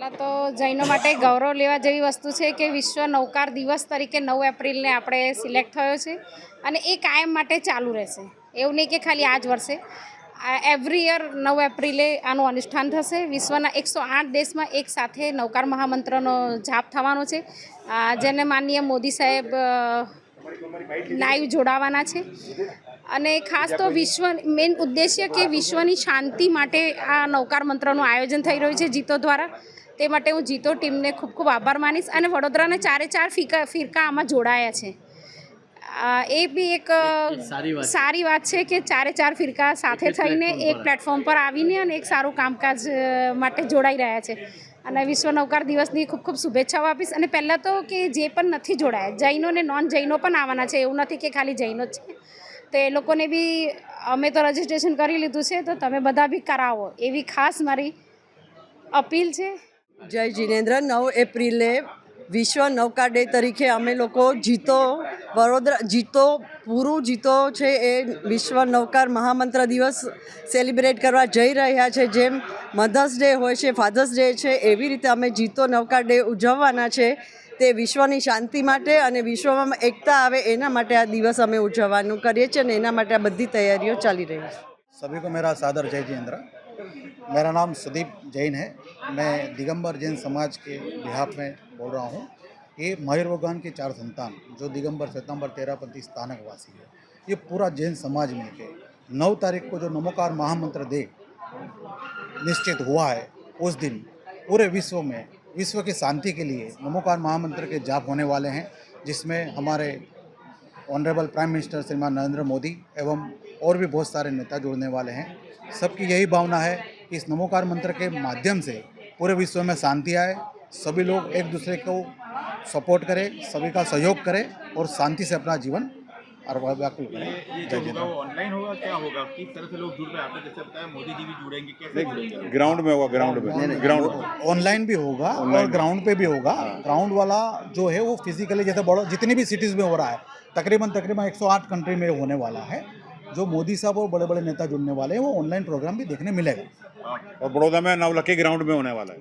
પહેલાં તો જૈનો માટે ગૌરવ લેવા જેવી વસ્તુ છે કે વિશ્વ નૌકાર દિવસ તરીકે 9 એપ્રિલને આપણે સિલેક્ટ થયો છે અને એ કાયમ માટે ચાલુ રહેશે. એવું નહીં કે ખાલી આ જ વર્ષે, એવરી યર 9 એપ્રિલે આનું અનુષ્ઠાન થશે. વિશ્વના 108 દેશમાં એક સાથે નૌકાર મહામંત્રનો જાપ થવાનો છે, જેને માનનીય મોદી સાહેબ લાઈવ જોડાવાના છે. અને ખાસ તો મેઇન ઉદ્દેશ્ય કે વિશ્વની શાંતિ માટે આ નૌકાર મંત્રનું આયોજન થઈ રહ્યું છે જીતો દ્વારા. તે માટે હું જીતો ટીમને ખૂબ ખૂબ આભાર માનીશ. અને વડોદરાના 4 ફિરકા આમાં જોડાયા છે. એ બી એક સારી વાત છે કે 4 ફિરકા સાથે થઈને એક પ્લેટફોર્મ પર આવીને અને એક સારું કામકાજ માટે જોડાઈ રહ્યા છે. અને વિશ્વ નૌકાર દિવસની ખૂબ ખૂબ શુભેચ્છાઓ આપીશ. અને પહેલાં તો કે જે પણ નથી જોડાયા, જૈનો ને નોન જૈનો પણ આવવાના છે, એવું નથી કે ખાલી જૈનો જ છે. તો એ લોકોને બી અમે તો રજિસ્ટ્રેશન કરી લીધું છે, તો તમે બધા બી કરાવો એવી ખાસ મારી અપીલ છે. જય જિનેન્દ્ર. 9 એપ્રિલે વિશ્વ નૌકા ડે તરીકે અમે લોકો જીતો જીતો છે એ વિશ્વ નૌકાર મહામંત્ર દિવસ સેલિબ્રેટ કરવા જઈ રહ્યા છે. જેમ મધર્સ ડે હોય છે, ફાધર્સ ડે છે, એવી રીતે અમે જીતો નૌકા ડે ઉજવવાના છે. તે વિશ્વની શાંતિ માટે અને વિશ્વમાં એકતા આવે એના માટે આ દિવસ અમે ઉજવવાનું કરીએ છીએ અને એના માટે આ બધી તૈયારીઓ ચાલી રહી છે. सभी को मेरा सादर जय जिनेंद्र। मेरा नाम सुदीप जैन है। मैं दिगंबर जैन समाज के बिहाफ में बोल रहा हूँ। ये मयूर भगवान के 4 संतान जो दिगंबर श्वेतांबर तेरापंथी स्थानक वासी है, ये पूरा जैन समाज मिल के 9 तारीख को जो नमोकार महामंत्र दे निश्चित हुआ है, उस दिन पूरे विश्व में विश्व की शांति के लिए नमोकार महामंत्र के जाप होने वाले हैं, जिसमें हमारे ऑनरेबल प्राइम मिनिस्टर श्रीमान नरेंद्र मोदी एवं और भी बहुत सारे नेता जुड़ने वाले हैं। सबकी यही भावना है कि इस नमोकार मंत्र के माध्यम से पूरे विश्व में शांति आए, सभी लोग एक दूसरे को सपोर्ट करें, सभी का सहयोग करें और शांति से अपना जीवन व्याकुल करें। ये जो होगा वो ऑनलाइन होगा, क्या होगा, किस तरह से लोग जुड़ रहे हैं? आपने जैसे बताया मोदी जी भी जुड़ेंगे, कैसे जुड़ेंगे? ग्राउंड में होगा, ग्राउंड ऑनलाइन भी होगा और ग्राउंड पे भी होगा। ग्राउंड वाला जो है वो फिजिकली जैसे बड़ा जितनी भी सिटीज़ में हो रहा है, तकरीबन 108 कंट्री में होने वाला है। जो मोदी साहब और बड़े बड़े नेता जुड़ने वाले हैं, वो ऑनलाइन प्रोग्राम भी देखने मिलेगा। और बड़ौदा में नवलखी ग्राउंड में होने वाला है।